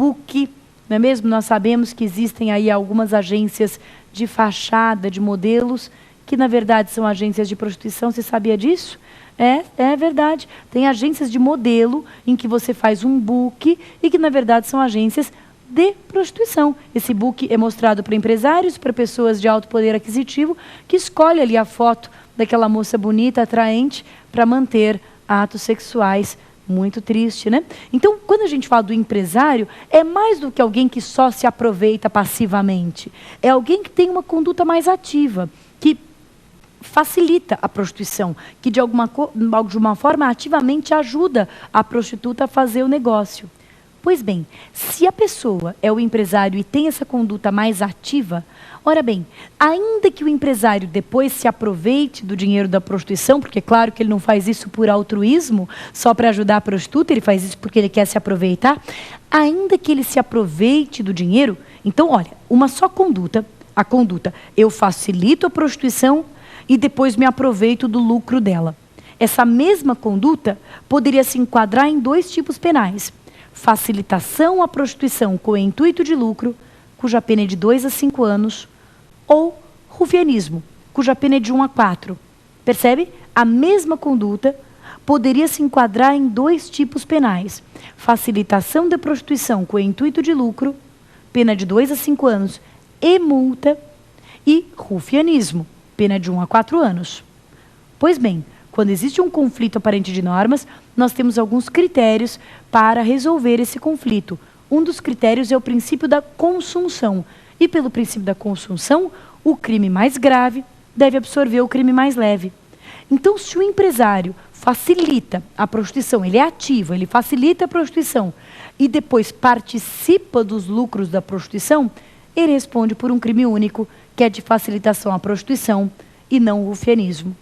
book, não é mesmo? Nós sabemos que existem aí algumas agências de fachada, de modelos, que na verdade são agências de prostituição. Você sabia disso? É verdade. Tem agências de modelo em que você faz um book e que na verdade são agências de prostituição. Esse book é mostrado para empresários, para pessoas de alto poder aquisitivo, que escolhem ali a foto daquela moça bonita, atraente, para manter atos sexuais. Muito triste, né? Então, quando a gente fala do empresário, é mais do que alguém que só se aproveita passivamente. É alguém que tem uma conduta mais ativa, que facilita a prostituição, que de uma forma ativamente ajuda a prostituta a fazer o negócio. Pois bem, se a pessoa é o empresário e tem essa conduta mais ativa, ora bem, ainda que o empresário depois se aproveite do dinheiro da prostituição, porque é claro que ele não faz isso por altruísmo, só para ajudar a prostituta, ele faz isso porque ele quer se aproveitar, ainda que ele se aproveite do dinheiro, então olha, uma só conduta, a conduta, eu facilito a prostituição e depois me aproveito do lucro dela. Essa mesma conduta poderia se enquadrar em 2 tipos penais. Facilitação à prostituição com o intuito de lucro, cuja pena é de 2 a 5 anos, ou rufianismo, cuja pena é de 1 a 4. Percebe? A mesma conduta poderia se enquadrar em 2 tipos penais. Facilitação da prostituição com o intuito de lucro, pena de 2 a 5 anos e multa, e rufianismo, pena de 1 a 4 anos. Pois bem, quando existe um conflito aparente de normas, nós temos alguns critérios para resolver esse conflito. Um dos critérios é o princípio da consunção. E pelo princípio da consunção, o crime mais grave deve absorver o crime mais leve. Então, se o empresário facilita a prostituição, ele é ativo, ele facilita a prostituição e depois participa dos lucros da prostituição, ele responde por um crime único, que é de facilitação à prostituição e não o rufianismo.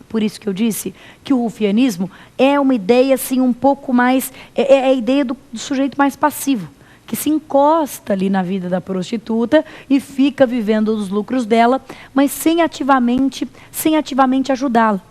Por isso que eu disse que o rufianismo é uma ideia assim um pouco mais, é a ideia do sujeito mais passivo, que se encosta ali na vida da prostituta e fica vivendo os lucros dela, mas sem ativamente ajudá-la.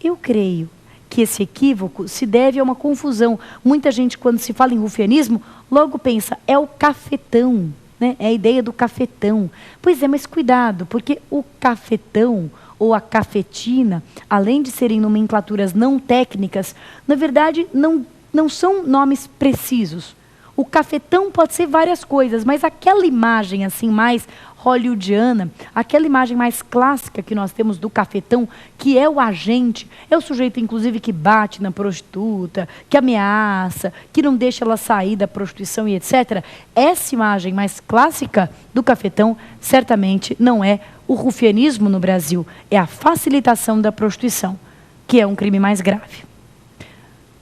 Eu creio que esse equívoco se deve a uma confusão. Muita gente, quando se fala em rufianismo, logo pensa, é o cafetão, né? É a ideia do cafetão. Pois é, mas cuidado, porque o cafetão ou a cafetina, além de serem nomenclaturas não técnicas, na verdade não são nomes precisos. O cafetão pode ser várias coisas, mas aquela imagem assim mais hollywoodiana, aquela imagem mais clássica que nós temos do cafetão, que é o agente, é o sujeito inclusive que bate na prostituta, que ameaça, que não deixa ela sair da prostituição e etc. Essa imagem mais clássica do cafetão certamente não é o rufianismo no Brasil, é a facilitação da prostituição, que é um crime mais grave.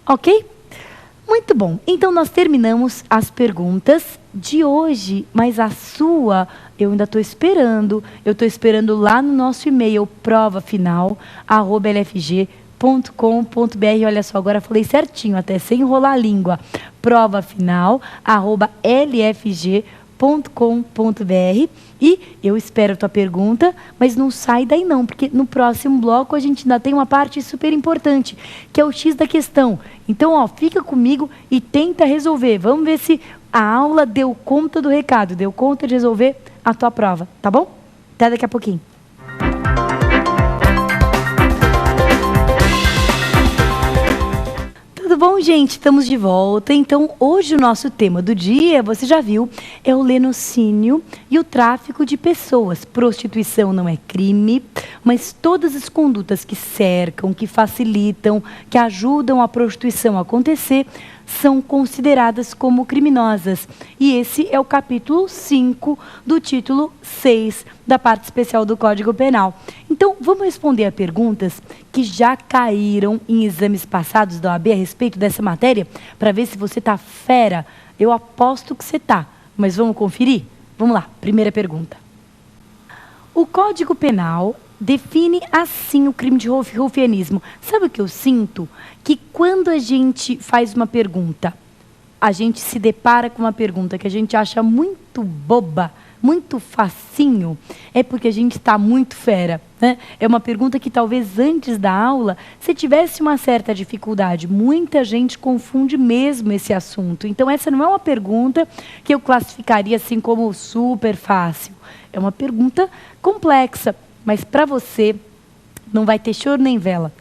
Ok? Muito bom. Então, nós terminamos as perguntas de hoje, mas a sua, eu ainda estou esperando. Eu estou esperando lá no nosso e-mail, provafinal@lfg.com.br. Olha só, agora falei certinho, até sem enrolar a língua. provafinal@lfg.com.br. E eu espero a tua pergunta, mas não sai daí não, porque no próximo bloco a gente ainda tem uma parte super importante, que é o X da questão. Então, ó, fica comigo e tenta resolver. Vamos ver se a aula deu conta do recado, deu conta de resolver a tua prova, tá bom? Até daqui a pouquinho. Tudo bom, gente? Estamos de volta. Então, hoje o nosso tema do dia, você já viu, é o lenocínio e o tráfico de pessoas. Prostituição não é crime, mas todas as condutas que cercam, que facilitam, que ajudam a prostituição a acontecer, são consideradas como criminosas. E esse é o capítulo 5 do título 6 da parte especial do Código Penal. Então, vamos responder a perguntas que já caíram em exames passados da OAB a respeito dessa matéria, para ver se você está fera. Eu aposto que você está, mas vamos conferir? Vamos lá, primeira pergunta. O Código Penal define assim o crime de rufianismo. Sabe o que eu sinto? Que quando a gente faz uma pergunta, a gente se depara com uma pergunta que a gente acha muito boba, muito facinho, é porque a gente está muito fera, né? É uma pergunta que talvez antes da aula você tivesse uma certa dificuldade. Muita gente confunde mesmo esse assunto. Então essa não é uma pergunta que eu classificaria assim como super fácil. É uma pergunta complexa, mas para você não vai ter choro nem vela.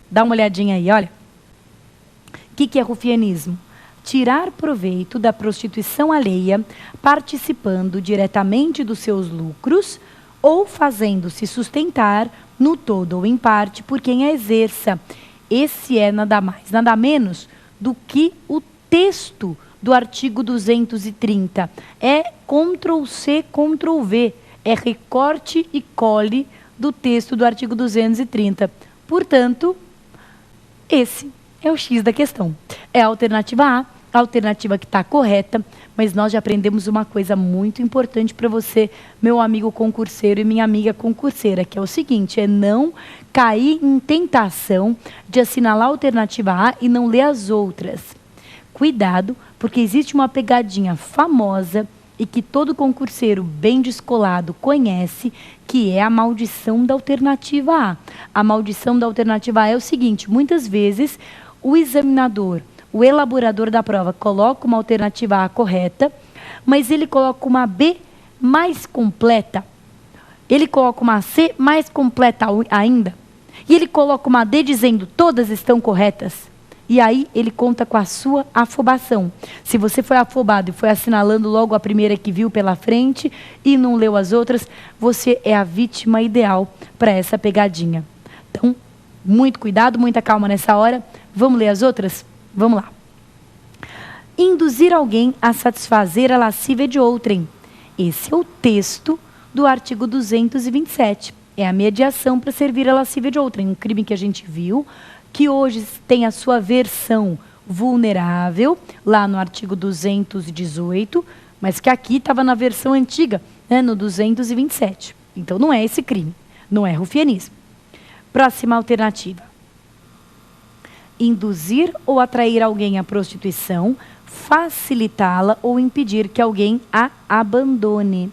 Dá uma olhadinha aí, olha. O que é rufianismo? Tirar proveito da prostituição alheia, participando diretamente dos seus lucros ou fazendo-se sustentar, no todo ou em parte, por quem a exerça. Esse é nada mais, nada menos do que o texto do artigo 230. É Ctrl+C, Ctrl+V. É recorte e cole do texto do artigo 230. Portanto, esse é o X da questão. É a alternativa A, a alternativa que está correta, mas nós já aprendemos uma coisa muito importante para você, meu amigo concurseiro e minha amiga concurseira, que é o seguinte, é não cair em tentação de assinalar a alternativa A e não ler as outras. Cuidado, porque existe uma pegadinha famosa e que todo concurseiro bem descolado conhece, que é a maldição da alternativa A. A maldição da alternativa A é o seguinte, muitas vezes o examinador, o elaborador da prova coloca uma alternativa A correta, mas ele coloca uma B mais completa. Ele coloca uma C mais completa ainda. E ele coloca uma D dizendo todas estão corretas. E aí ele conta com a sua afobação. Se você foi afobado e foi assinalando logo a primeira que viu pela frente e não leu as outras, você é a vítima ideal para essa pegadinha. Então, muito cuidado, muita calma nessa hora. Vamos ler as outras? Vamos lá. Induzir alguém a satisfazer a lascívia de outrem. Esse é o texto do artigo 227. É a mediação para servir a lascívia de outrem. Um crime que a gente viu, que hoje tem a sua versão vulnerável, lá no artigo 218, mas que aqui estava na versão antiga, né, no 227. Então não é esse crime, não é rufianismo. Próxima alternativa. Induzir ou atrair alguém à prostituição, facilitá-la ou impedir que alguém a abandone.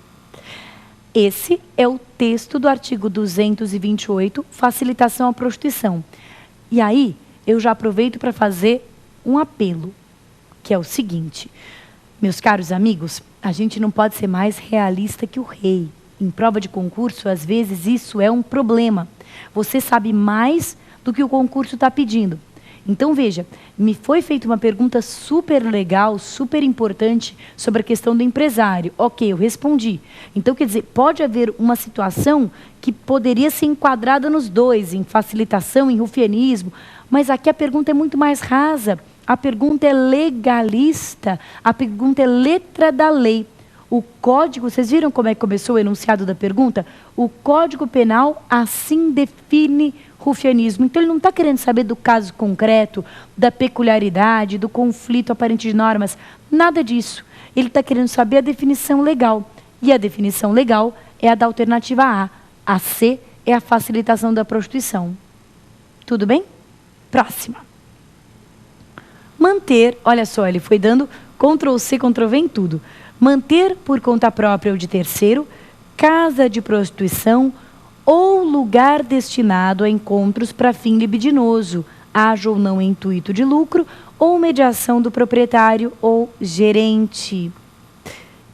Esse é o texto do artigo 228, facilitação à prostituição. E aí, eu já aproveito para fazer um apelo, que é o seguinte. Meus caros amigos, a gente não pode ser mais realista que o rei. Em prova de concurso, às vezes, isso é um problema. Você sabe mais do que o concurso está pedindo. Então, veja, me foi feita uma pergunta super legal, super importante sobre a questão do empresário. Ok, eu respondi. Então, quer dizer, pode haver uma situação que poderia ser enquadrada nos dois, em facilitação, em rufianismo, mas aqui a pergunta é muito mais rasa. A pergunta é legalista, a pergunta é letra da lei. O Código, vocês viram como é que começou o enunciado da pergunta? O Código Penal assim define rufianismo. Então, ele não está querendo saber do caso concreto, da peculiaridade, do conflito aparente de normas, nada disso. Ele está querendo saber a definição legal. E a definição legal é a da alternativa A. A C é a facilitação da prostituição. Tudo bem? Próxima. Manter, olha só, ele foi dando Ctrl+C, Ctrl+V em tudo. Manter por conta própria ou de terceiro, casa de prostituição ou lugar destinado a encontros para fim libidinoso, haja ou não intuito de lucro, ou mediação do proprietário ou gerente.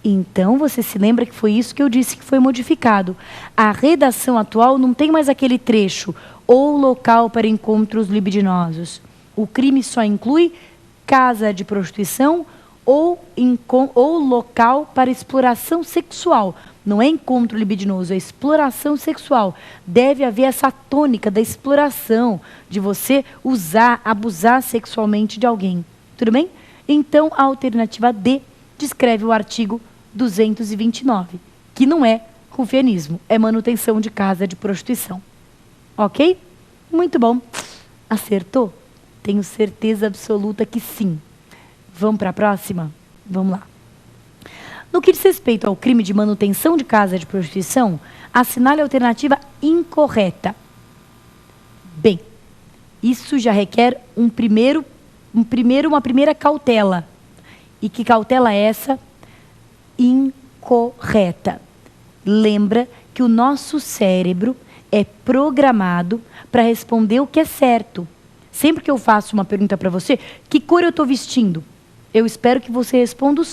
Então, você se lembra que foi isso que eu disse que foi modificado. A redação atual não tem mais aquele trecho, ou local para encontros libidinosos. O crime só inclui casa de prostituição ou local para exploração sexual. Não é encontro libidinoso, é exploração sexual. Deve haver essa tônica da exploração, de você usar, abusar sexualmente de alguém. Tudo bem? Então, a alternativa D descreve o artigo 229, que não é rufianismo, é manutenção de casa de prostituição. Ok? Muito bom. Acertou? Tenho certeza absoluta que sim. Vamos para a próxima? Vamos lá. No que diz respeito ao crime de manutenção de casa de prostituição, assinale a alternativa incorreta. Bem, isso já requer uma primeira cautela. E que cautela é essa? correta. Lembra que o nosso cérebro é programado para responder o que é certo. Sempre que eu faço uma pergunta para você, que cor eu estou vestindo? Eu espero que você responda o